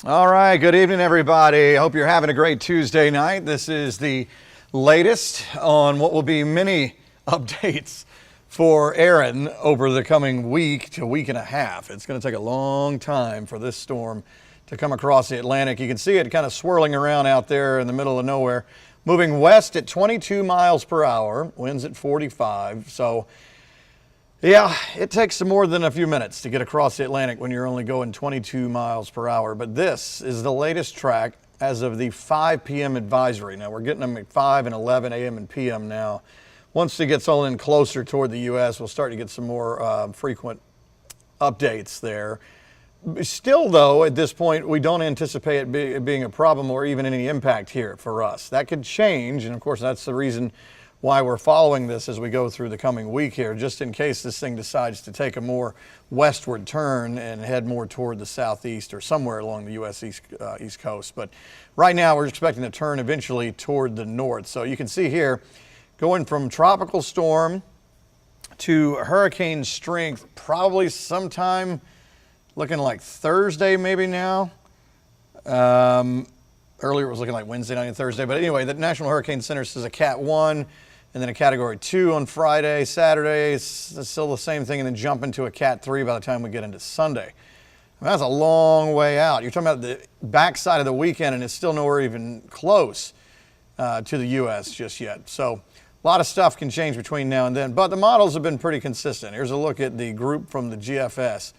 All right, good evening, everybody. I hope you're having a great Tuesday night. This is the latest on what will be many updates for Erin over the coming week to week and a half. It's going to take a long time for this storm to come across the Atlantic. You can see it kind of swirling around out there in the middle of nowhere, moving west at 22 miles per hour, winds at 45. So yeah, it takes more than a few minutes to get across the Atlantic when you're only going 22 miles per hour. But this is the latest track as of the 5 p.m. advisory. Now, we're getting them at 5 and 11 a.m. and p.m. now. Once it gets all in closer toward the U.S., we'll start to get some more frequent updates there. Still, though, at this point, we don't anticipate it being a problem or even any impact here for us. That could change, and of course, that's the reason why we're following this as we go through the coming week here, just in case this thing decides to take a more westward turn and head more toward the southeast or somewhere along the U.S. East Coast. But right now, we're expecting to turn eventually toward the north. So you can see here, going from tropical storm to hurricane strength, probably sometime looking like Thursday maybe now. Earlier it was looking like Wednesday night and Thursday. But anyway, the National Hurricane Center says a Cat 1. And then a Category 2 on Friday. Saturday, it's still the same thing, and then jump into a Cat 3 by the time we get into Sunday. I mean, that's a long way out. You're talking about the backside of the weekend, and it's still nowhere even close to the U.S. just yet. So a lot of stuff can change between now and then, but the models have been pretty consistent. Here's a look at the group from the GFS.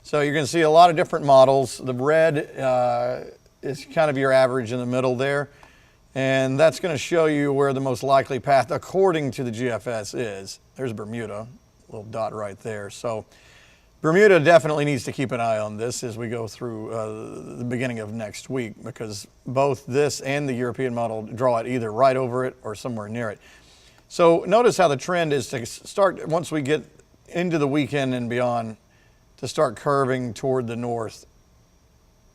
So you're going to see a lot of different models. The red is kind of your average in the middle there. And that's going to show you where the most likely path, according to the GFS, is. There's Bermuda, little dot right there. So Bermuda definitely needs to keep an eye on this as we go through the beginning of next week, because both this and the European model draw it either right over it or somewhere near it. So notice how the trend is to start, once we get into the weekend and beyond, to start curving toward the north,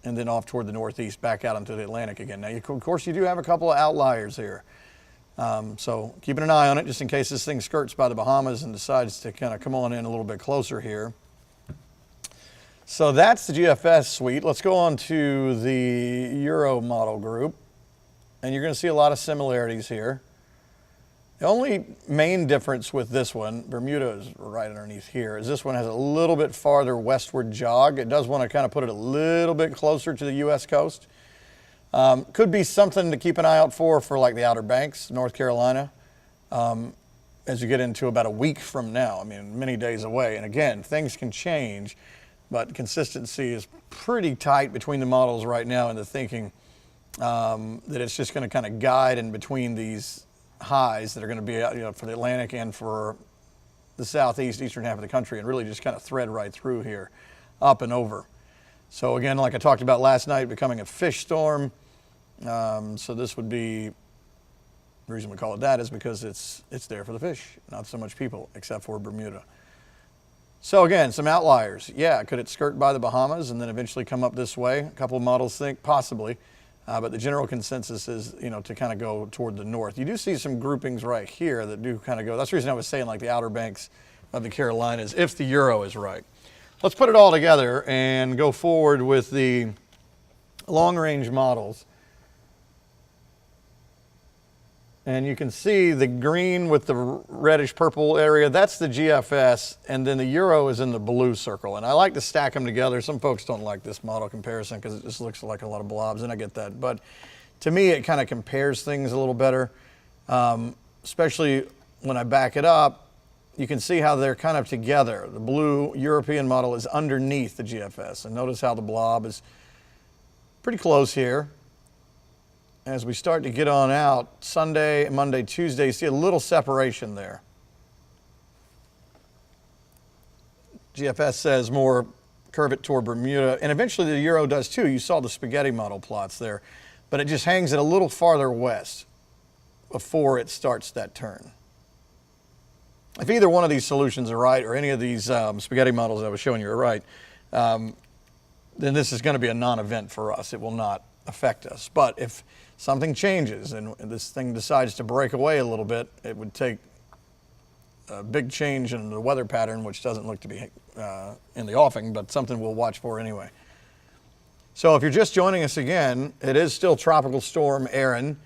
and then off toward the northeast, back out into the Atlantic again. Now, of course, you do have a couple of outliers here. So keeping an eye on it just in case this thing skirts by the Bahamas and decides to kind of come on in a little bit closer here. So that's the GFS suite. Let's go on to the Euro model group. And you're going to see a lot of similarities here. The only main difference with this one, Bermuda is right underneath here, is this one has a little bit farther westward jog. It does want to kind of put it a little bit closer to the U.S. coast. Could be something to keep an eye out for like the Outer Banks, North Carolina, as you get into about a week from now. I mean, many days away. And again, things can change, but consistency is pretty tight between the models right now and the thinking that it's just going to kind of guide in between these highs that are going to be for the Atlantic and for the southeast, eastern half of the country, and really just kind of thread right through here, up and over. So again, like I talked about last night, becoming a fish storm. So this would be, the reason we call it that is because it's there for the fish, not so much people, except for Bermuda. So again, some outliers. Yeah, could it skirt by the Bahamas and then eventually come up this way? A couple of models think possibly. But the general consensus is, to kind of go toward the north. You do see some groupings right here that do kind of go. That's the reason I was saying like the Outer Banks of the Carolinas, if the Euro is right. Let's put it all together and go forward with the long-range models. And you can see the green with the reddish purple area, that's the GFS, and then the Euro is in the blue circle. And I like to stack them together. Some folks don't like this model comparison because it just looks like a lot of blobs, and I get that. But to me, it kind of compares things a little better, especially when I back it up. You can see how they're kind of together. The blue European model is underneath the GFS. And notice how the blob is pretty close here. As we start to get on out, Sunday, Monday, Tuesday, you see a little separation there. GFS says more curve it toward Bermuda, and eventually the Euro does too. You saw the spaghetti model plots there, but it just hangs it a little farther west before it starts that turn. If either one of these solutions are right, or any of these spaghetti models I was showing you are right, then this is going to be a non-event for us. It will not affect us. But if something changes and this thing decides to break away a little bit, it would take a big change in the weather pattern, which doesn't look to be in the offing, but something we'll watch for anyway. So if you're just joining us again, it is still Tropical Storm Erin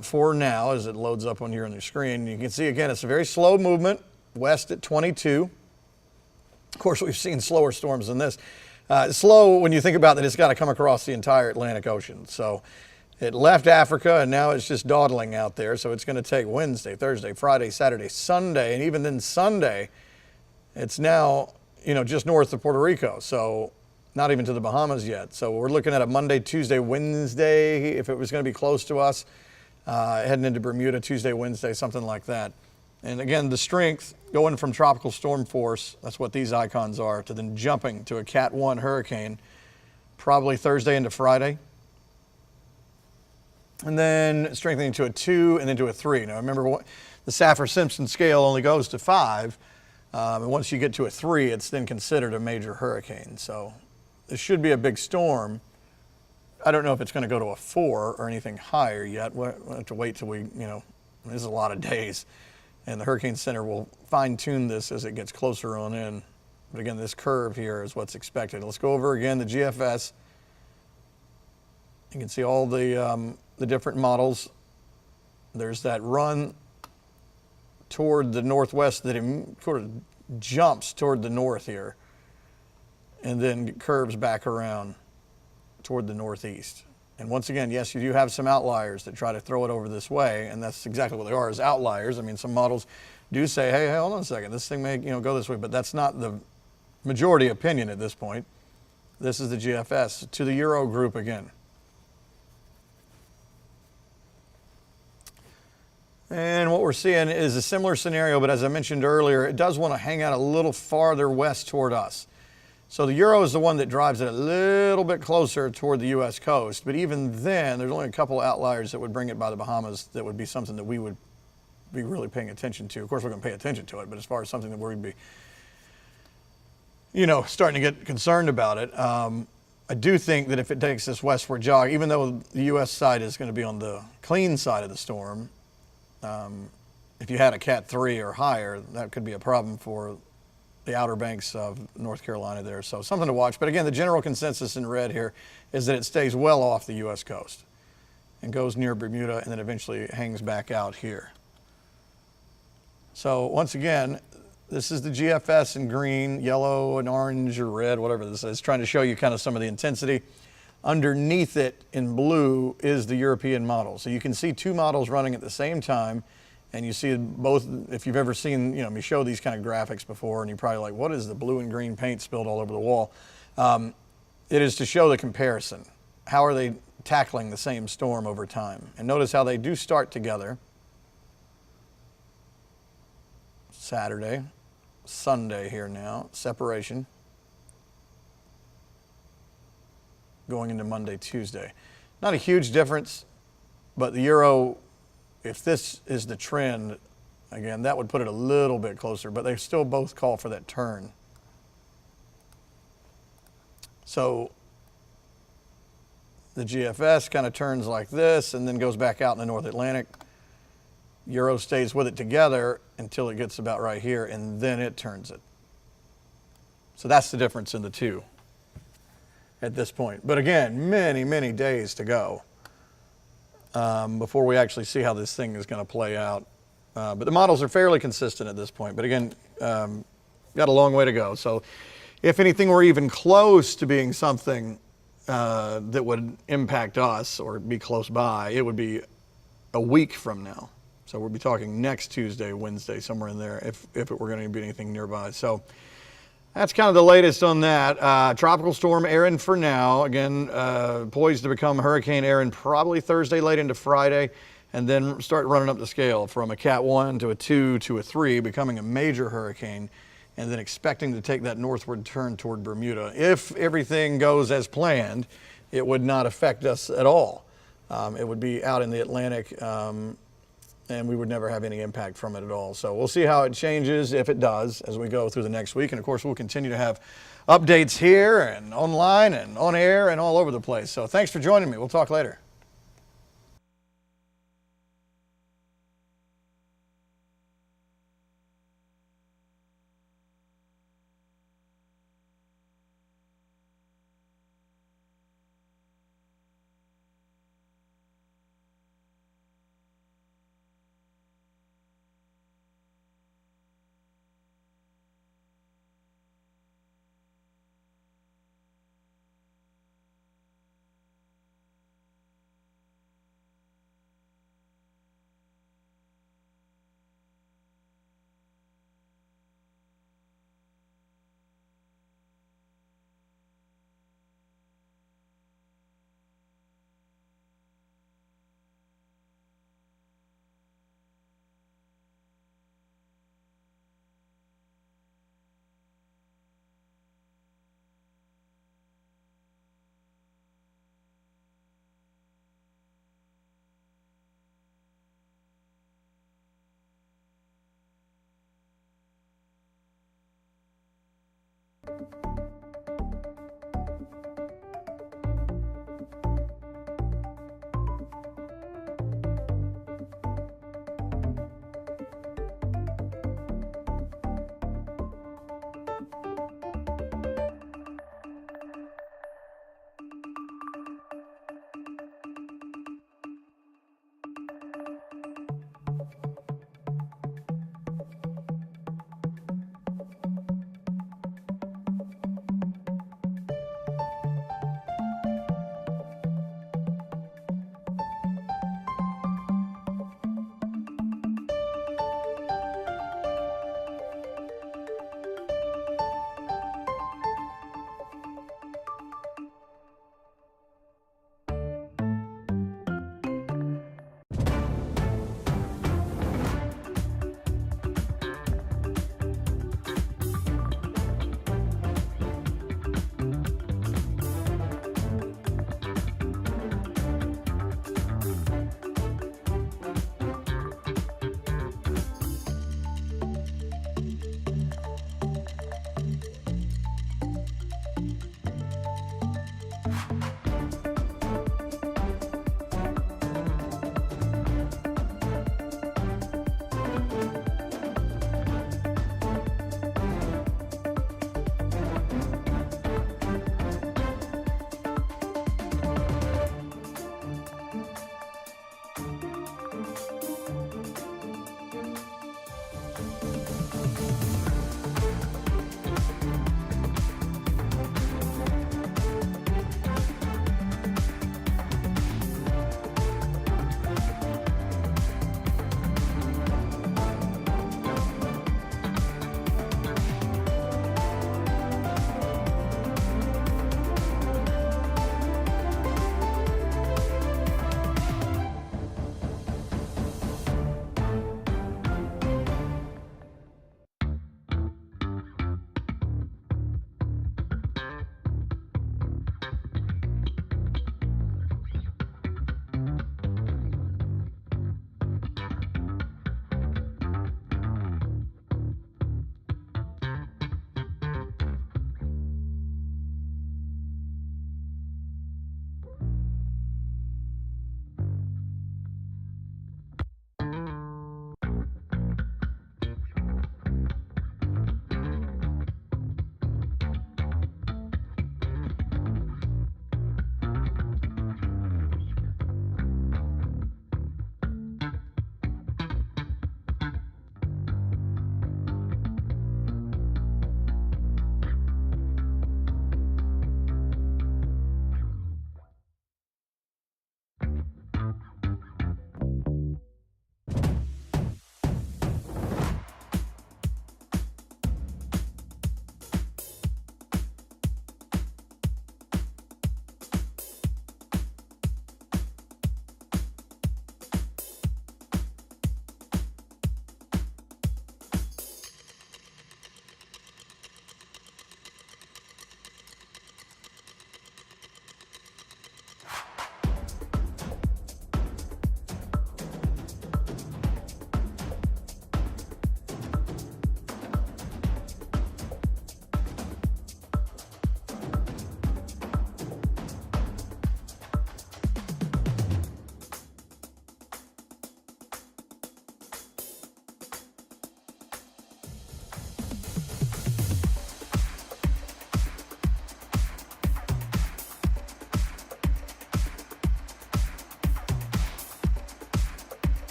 for now as it loads up on here on your screen. You can see again, it's a very slow movement west at 22. Of course, we've seen slower storms than this. Slow when you think about that it's got to come across the entire Atlantic Ocean. So it left Africa and now it's just dawdling out there. So it's going to take Wednesday, Thursday, Friday, Saturday, Sunday, and even then Sunday, it's now, just north of Puerto Rico. So not even to the Bahamas yet. So we're looking at a Monday, Tuesday, Wednesday, if it was going to be close to us, heading into Bermuda, Tuesday, Wednesday, something like that. And again, the strength going from tropical storm force, that's what these icons are, to then jumping to a Cat 1 hurricane, probably Thursday into Friday. And then strengthening to a 2 and then to a 3. Now remember, the Saffir-Simpson scale only goes to 5. And once you get to a 3, it's then considered a major hurricane. So this should be a big storm. I don't know if it's going to go to a 4 or anything higher yet. We'll have to wait till this is a lot of days. And the Hurricane Center will fine-tune this as it gets closer on in. But again, this curve here is what's expected. Let's go over again the GFS. You can see all the different models. There's that run toward the northwest that sort of jumps toward the north here and then curves back around toward the northeast. And once again, yes, you do have some outliers that try to throw it over this way, and that's exactly what they are, is outliers. I mean, some models do say, hey, hold on a second, this thing may go this way, but that's not the majority opinion at this point. This is the GFS. To the Euro group again. And what we're seeing is a similar scenario, but as I mentioned earlier, it does want to hang out a little farther west toward us. So the Euro is the one that drives it a little bit closer toward the U.S. coast, but even then, there's only a couple outliers that would bring it by the Bahamas that would be something that we would be really paying attention to. Of course, we're going to pay attention to it, but as far as something that we'd be, starting to get concerned about it, I do think that if it takes this westward jog, even though the U.S. side is going to be on the clean side of the storm, if you had a Cat 3 or higher, that could be a problem for the Outer Banks of North Carolina there. So something to watch. But again, the general consensus in red here is that it stays well off the U.S. coast and goes near Bermuda and then eventually hangs back out here. So once again, this is the GFS in green, yellow and orange or red, whatever this is, trying to show you kind of some of the intensity. Underneath it in blue is the European model. So you can see two models running at the same time. And you see both, if you've ever seen, me show these kind of graphics before, and you're probably like, what is the blue and green paint spilled all over the wall? It is to show the comparison. How are they tackling the same storm over time? And notice how they do start together. Saturday, Sunday here now, separation. Going into Monday, Tuesday. Not a huge difference, but the Euro, if this is the trend, again, that would put it a little bit closer, but they still both call for that turn. So the GFS kind of turns like this and then goes back out in the North Atlantic. Euro stays with it together until it gets about right here, and then it turns it. So that's the difference in the two at this point. But again, many, many days to go before we actually see how this thing is going to play out. But the models are fairly consistent at this point. But again, got a long way to go. So if anything were even close to being something that would impact us or be close by, it would be a week from now. So we'll be talking next Tuesday, Wednesday, somewhere in there, if it were going to be anything nearby. So that's kind of the latest on that. Tropical Storm Erin for now. Again, poised to become Hurricane Erin probably Thursday late into Friday, and then start running up the scale from a Cat 1 to a 2 to a 3, becoming a major hurricane, and then expecting to take that northward turn toward Bermuda. If everything goes as planned, it would not affect us at all. It would be out in the Atlantic, and we would never have any impact from it at all. So we'll see how it changes, if it does, as we go through the next week. And of course, we'll continue to have updates here and online and on air and all over the place. So thanks for joining me. We'll talk later.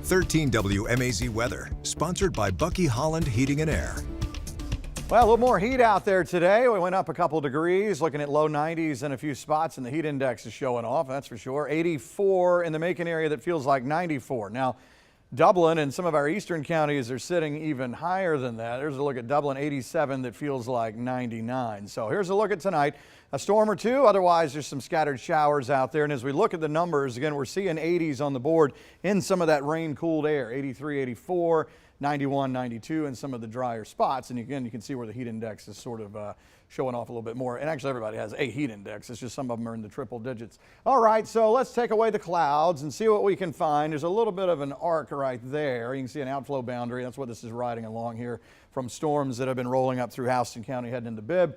13 WMAZ weather, sponsored by Bucky Holland Heating and Air. Well, a little more heat out there today. We went up a couple degrees, looking at low 90s in a few spots, and the heat index is showing off, that's for sure. 84 in the Macon area that feels like 94. Now, Dublin and some of our eastern counties are sitting even higher than that. There's a look at Dublin, 87, that feels like 99. So here's a look at tonight. A storm or two, otherwise there's some scattered showers out there. And as we look at the numbers, again, we're seeing 80s on the board in some of that rain-cooled air, 83, 84. 91, 92 in some of the drier spots. And again, you can see where the heat index is sort of showing off a little bit more. And actually, everybody has a heat index. It's just some of them are in the triple digits. All right, so let's take away the clouds and see what we can find. There's a little bit of an arc right there. You can see an outflow boundary. That's what this is riding along here from storms that have been rolling up through Houston County heading into Bibb.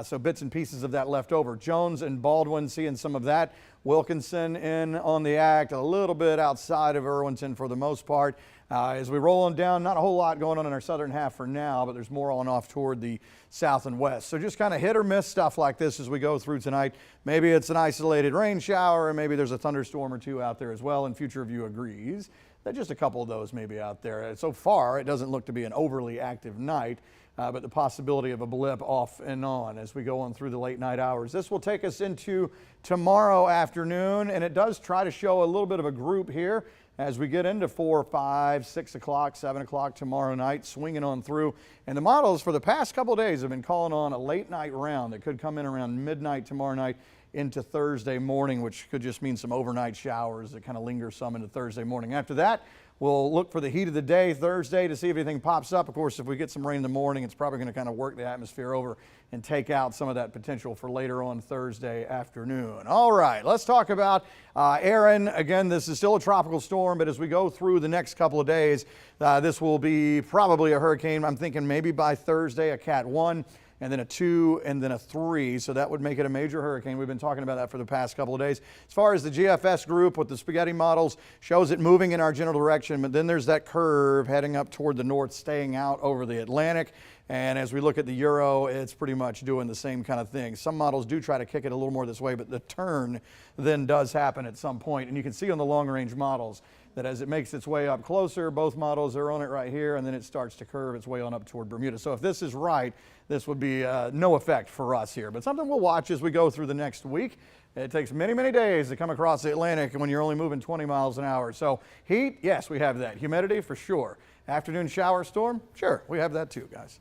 So bits and pieces of that left over. Jones and Baldwin seeing some of that. Wilkinson in on the act, a little bit outside of Irwinton for the most part. As we roll on down, not a whole lot going on in our southern half for now, but there's more on off toward the south and west. So just kind of hit or miss stuff like this as we go through tonight. Maybe it's an isolated rain shower, and maybe there's a thunderstorm or two out there as well, and Future View agrees that just a couple of those maybe out there. So far, it doesn't look to be an overly active night. But the possibility of a blip off and on as we go on through the late night hours. This will take us into tomorrow afternoon, and it does try to show a little bit of a group here as we get into 4, 5, 6 o'clock, 7 o'clock tomorrow night, swinging on through. And the models for the past couple of days have been calling on a late night round that could come in around midnight tomorrow night into Thursday morning, which could just mean some overnight showers that kind of linger some into Thursday morning. After that, we'll look for the heat of the day Thursday to see if anything pops up. Of course, if we get some rain in the morning, it's probably going to kind of work the atmosphere over and take out some of that potential for later on Thursday afternoon. All right, let's talk about Erin. Again, this is still a tropical storm, but as we go through the next couple of days, this will be probably a hurricane. I'm thinking maybe by Thursday, a Cat 1. And then a 2, and then a 3. So that would make it a major hurricane. We've been talking about that for the past couple of days. As far as the GFS group with the spaghetti models, shows it moving in our general direction, but then there's that curve heading up toward the north, staying out over the Atlantic. And as we look at the Euro, it's pretty much doing the same kind of thing. Some models do try to kick it a little more this way, but the turn then does happen at some point. And you can see on the long-range models that as it makes its way up closer, both models are on it right here, and then it starts to curve its way on up toward Bermuda. So if this is right, this would be no effect for us here, but something we'll watch as we go through the next week. It takes many, many days to come across the Atlantic when you're only moving 20 miles an hour. So heat, yes, we have that. Humidity, for sure. Afternoon shower storm, sure, we have that too, guys.